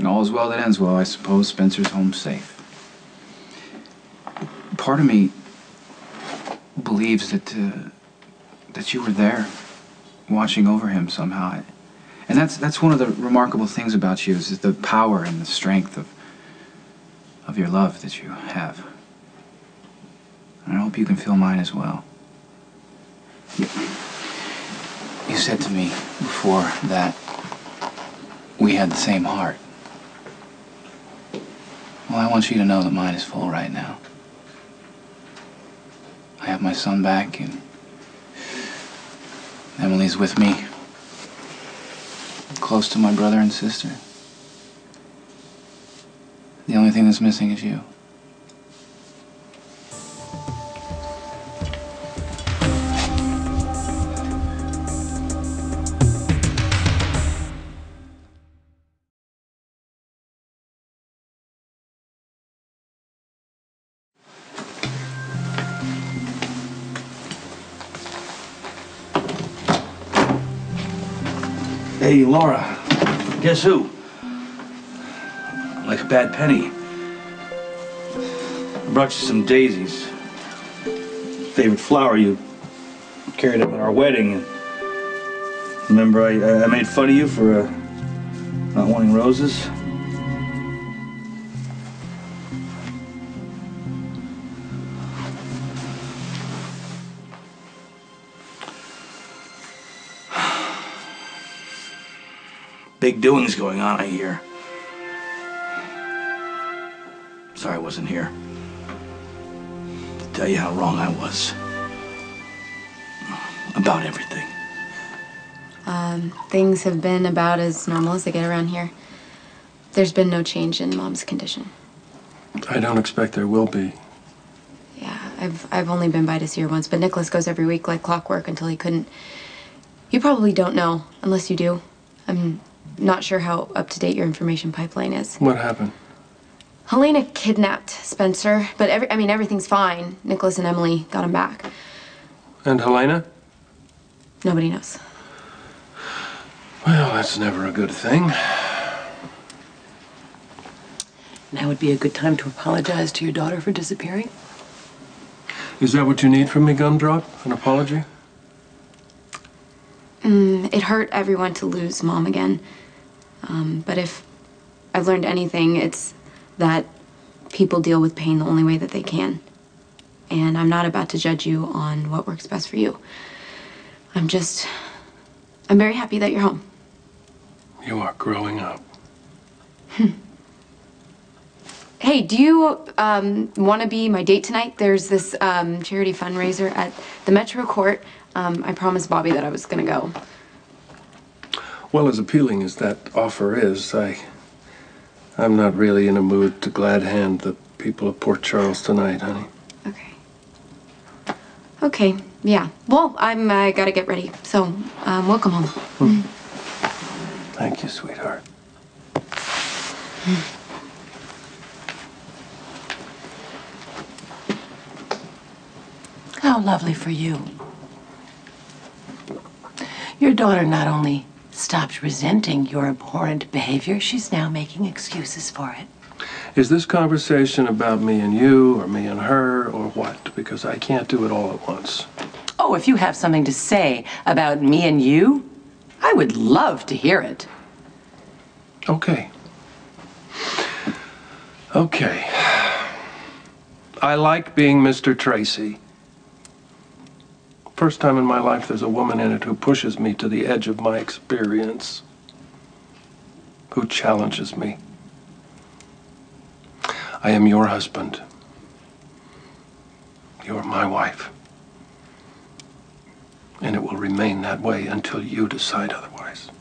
And all is well that ends well. I suppose Spencer's home safe. Part of me believes that you were there, watching over him somehow. And that's one of the remarkable things about you, is the power and the strength of your love that you have. And I hope you can feel mine as well. You said to me before that we had the same heart. Well, I want you to know that mine is full right now. I have my son back, and Emily's with me, close to my brother and sister. The only thing that's missing is you. Hey, Laura, guess who? Like a bad penny. I brought you some daisies. Favorite flower, you carried them at our wedding. And remember I made fun of you for not wanting roses? Big doings going on, I hear. Sorry I wasn't here to tell you how wrong I was about everything. Things have been about as normal as they get around here. There's been no change in Mom's condition. I don't expect there will be. Yeah, I've only been by to see her once, but Nicholas goes every week like clockwork until he couldn't. You probably don't know, unless you do. I'm not sure how up-to-date your information pipeline is. What happened? Helena kidnapped Spencer, but everything's fine. Nicholas and Emily got him back. And Helena? Nobody knows. Well, that's never a good thing. Now would be a good time to apologize to your daughter for disappearing. Is that what you need from me, Gumdrop? An apology? It hurt everyone to lose Mom again. But if I've learned anything, it's that people deal with pain the only way that they can. And I'm not about to judge you on what works best for you. I'm very happy that you're home. You are growing up. Hey, do you want to be my date tonight? There's this charity fundraiser at the Metro Court. I promised Bobby that I was going to go. Well, as appealing as that offer is, I'm not really in a mood to glad hand the people of Port Charles tonight, honey. Okay. Okay, yeah. Well, I gotta get ready, so welcome home. Thank you, sweetheart. How lovely for you. Your daughter not only stopped resenting your abhorrent behavior, she's now making excuses for it. Is this conversation about me and you, or me and her, or what? Because I can't do it all at once. Oh, if you have something to say about me and you, I would love to hear it. Okay. Okay. I like being Mr. Tracy. First time in my life there's a woman in it who pushes me to the edge of my experience, who challenges me. I am your husband. You're my wife. And it will remain that way until you decide otherwise.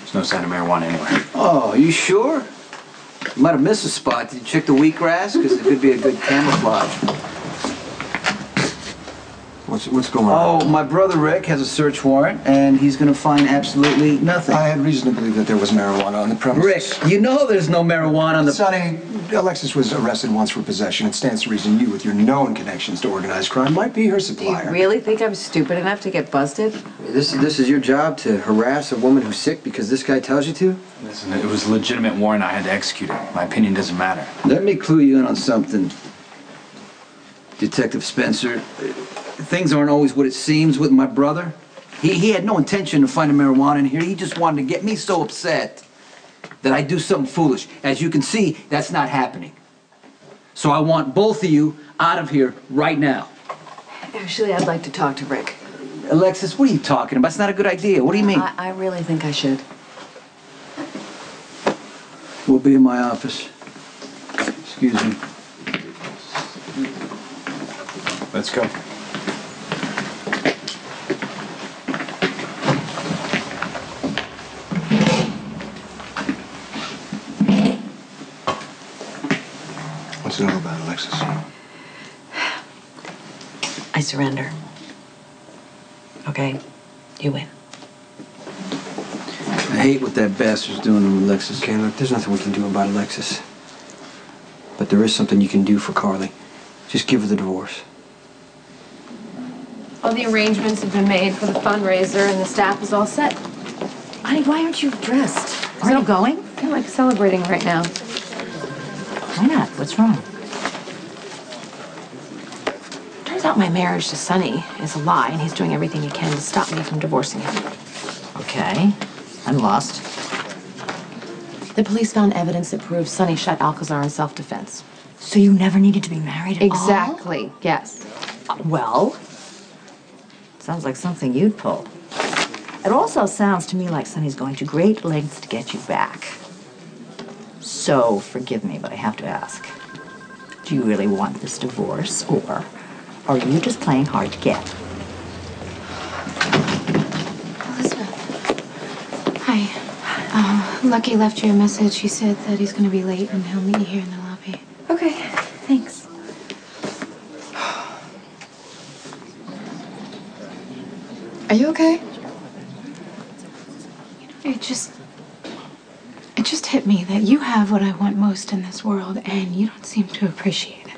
There's no sign of marijuana anywhere. Oh, you sure? You might have missed a spot. Did you check the wheatgrass? Because it could be a good camouflage. What's going on? Oh, my brother Rick has a search warrant, and he's gonna find absolutely nothing. I had reason to believe that there was marijuana on the premises. Rick, you know there's no marijuana on the... Sonny, Alexis was arrested once for possession. It stands to reason you, with your known connections to organized crime, might be her Do supplier. you really think I'm stupid enough to get busted? This is your job to harass a woman who's sick because this guy tells you to? Listen, it was a legitimate warrant. I had to execute it. My opinion doesn't matter. Let me clue you in on something, Detective Spencer. Things aren't always what it seems with my brother. He had no intention of finding marijuana in here. He just wanted to get me so upset that I do something foolish. As you can see, that's not happening. So I want both of you out of here right now. Actually, I'd like to talk to Rick. Alexis, what are you talking about? It's not a good idea. What do you mean? I really think I should. We'll be in my office. Excuse me. Let's go. What's it all about, Alexis? I surrender. Okay? You win. I hate what that bastard's doing to Alexis. Okay, look, there's nothing we can do about Alexis. But there is something you can do for Carly. Just give her the divorce. All the arrangements have been made for the fundraiser and the staff is all set. Honey, why aren't you dressed? Are you going? I feel like celebrating right now. Why not? What's wrong? Turns out my marriage to Sonny is a lie, and he's doing everything he can to stop me from divorcing him. Okay, I'm lost. The police found evidence that proves Sonny shot Alcazar in self-defense. So you never needed to be married at all? Exactly, yes. Well, sounds like something you'd pull. It also sounds to me like Sonny's going to great lengths to get you back. So, forgive me, but I have to ask. Do you really want this divorce, or are you just playing hard to get? Elizabeth. Hi. Lucky left you a message. He said that he's going to be late and he'll meet you here in the lobby. Okay, thanks. Are you okay? It just hit me that you have what I want most in this world, and you don't seem to appreciate it.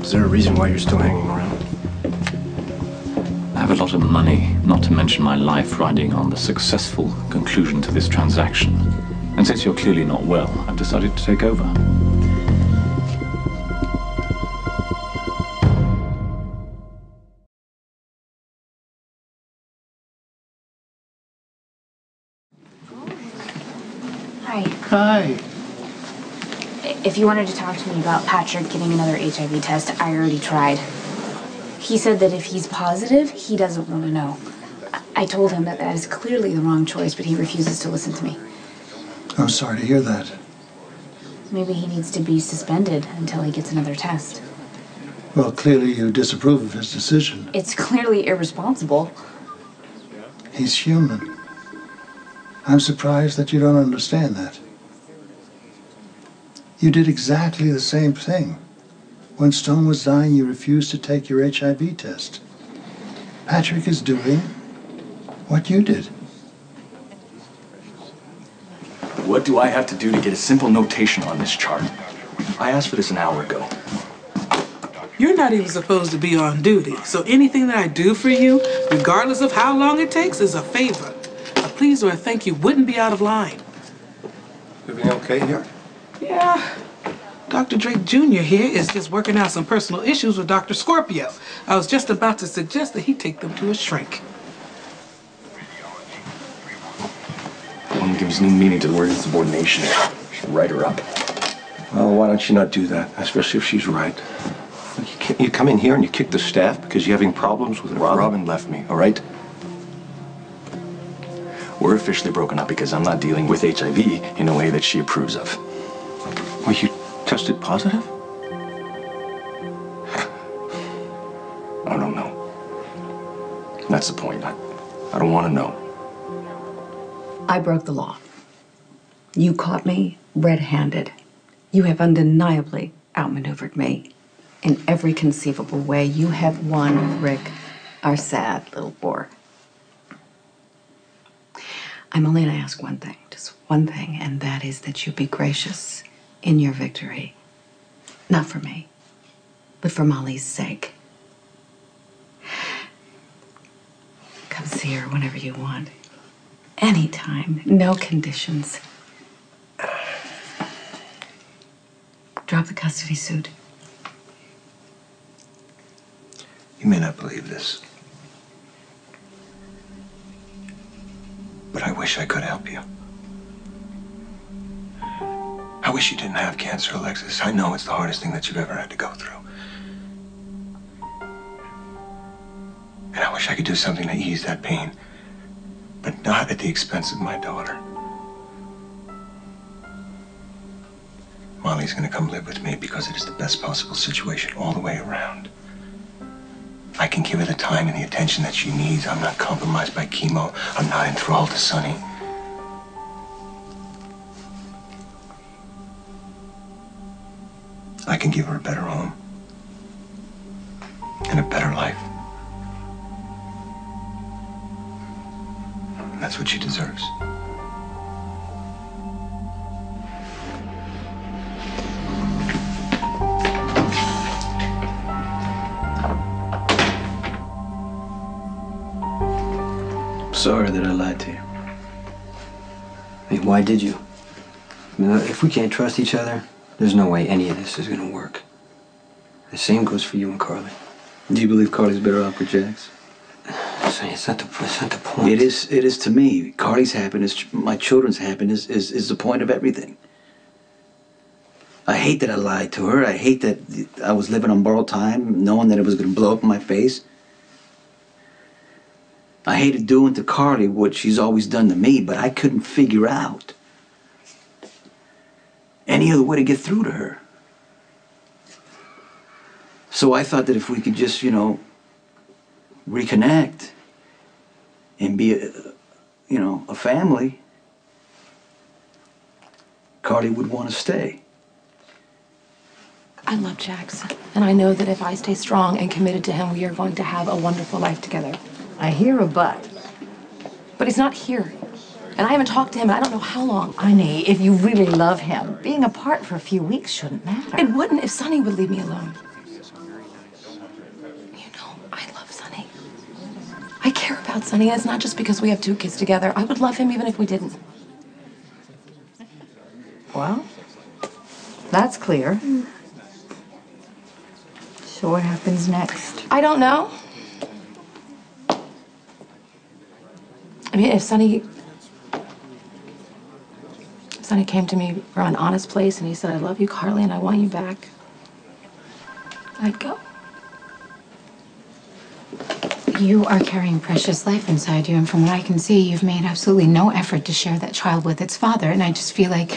Is there a reason why you're still hanging around? I have a lot of money, not to mention my life riding on the successful conclusion to this transaction. And since you're clearly not well, I've decided to take over. Hi. Hi. If you wanted to talk to me about Patrick getting another HIV test, I already tried. He said that if he's positive, he doesn't want to know. I told him that that is clearly the wrong choice, but he refuses to listen to me. I'm sorry to hear that. Maybe he needs to be suspended until he gets another test. Well, clearly you disapprove of his decision. It's clearly irresponsible. He's human. I'm surprised that you don't understand that. You did exactly the same thing. When Stone was dying, you refused to take your HIV test. Patrick is doing what you did. What do I have to do to get a simple notation on this chart? I asked for this an hour ago. You're not even supposed to be on duty, so anything that I do for you, regardless of how long it takes, is a favor. A please or a thank you wouldn't be out of line. Everything okay here? Yeah. Dr. Drake Jr. here is just working out some personal issues with Dr. Scorpio. I was just about to suggest that he take them to a shrink. I want to give his new meaning to the word insubordination. Should write her up. Well, why don't you not do that, especially if she's right? You come in here and you kick the staff because you're having problems with Robin? Robin left me, all right? We're officially broken up because I'm not dealing with HIV in a way that she approves of. Well, you tested positive? I don't know. That's the point. I don't want to know. I broke the law. You caught me red-handed. You have undeniably outmaneuvered me in every conceivable way. You have won, Rick, our sad little boar. I'm only going to ask one thing, just one thing, and that is that you be gracious in your victory. Not for me, but for Molly's sake. Come see her whenever you want. Anytime, no conditions. Drop the custody suit. You may not believe this, but I wish I could help you. I wish you didn't have cancer, Alexis. I know it's the hardest thing that you've ever had to go through. And I wish I could do something to ease that pain, but not at the expense of my daughter. Molly's gonna come live with me because it is the best possible situation all the way around. I can give her the time and the attention that she needs. I'm not compromised by chemo. I'm not enthralled to Sonny. I can give her a better home and a better life. And that's what she deserves. Sorry that I lied to you. I mean, why did you? I mean, if we can't trust each other, there's no way any of this is gonna work. The same goes for you and Carly. Do you believe Carly's better off with Jax? It's not the point. It is to me. Carly's happiness, my children's happiness is the point of everything. I hate that I lied to her. I hate that I was living on borrowed time, knowing that it was gonna blow up in my face. I hated doing to Carly what she's always done to me, but I couldn't figure out any other way to get through to her. So I thought that if we could just, reconnect and be a family, Carly would want to stay. I love Jax, and I know that if I stay strong and committed to him, we are going to have a wonderful life together. I hear a but. But he's not here. And I haven't talked to him in I don't know how long. Honey, if you really love him, being apart for a few weeks shouldn't matter. It wouldn't if Sonny would leave me alone. You know, I love Sonny. I care about Sonny, and it's not just because we have 2 kids together. I would love him even if we didn't. Well, that's clear. So what happens next? I don't know. I mean, if Sonny came to me from an honest place and he said, I love you, Carly, and I want you back, I'd go. You are carrying precious life inside you, and from what I can see, you've made absolutely no effort to share that child with its father, and I just feel like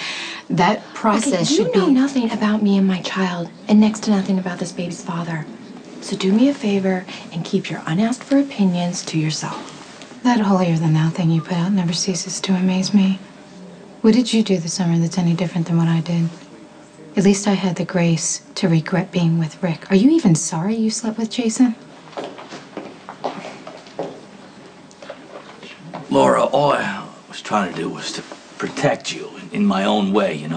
that process should be... You know nothing about me and my child, and next to nothing about this baby's father. So do me a favor and keep your unasked for opinions to yourself. That holier-than-thou thing you put out never ceases to amaze me. What did you do this summer that's any different than what I did? At least I had the grace to regret being with Rick. Are you even sorry you slept with Jason? Laura, all I was trying to do was to protect you in my own way, and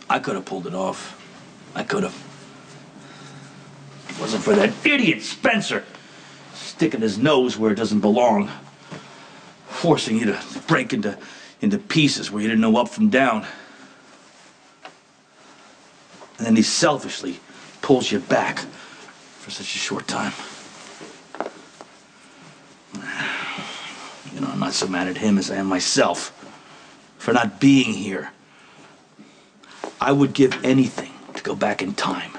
I could have pulled it off. I could have. If it wasn't for that idiot Spencer sticking his nose where it doesn't belong, forcing you to break into pieces where you didn't know up from down. And then he selfishly pulls you back for such a short time. I'm not so mad at him as I am myself for not being here. I would give anything to go back in time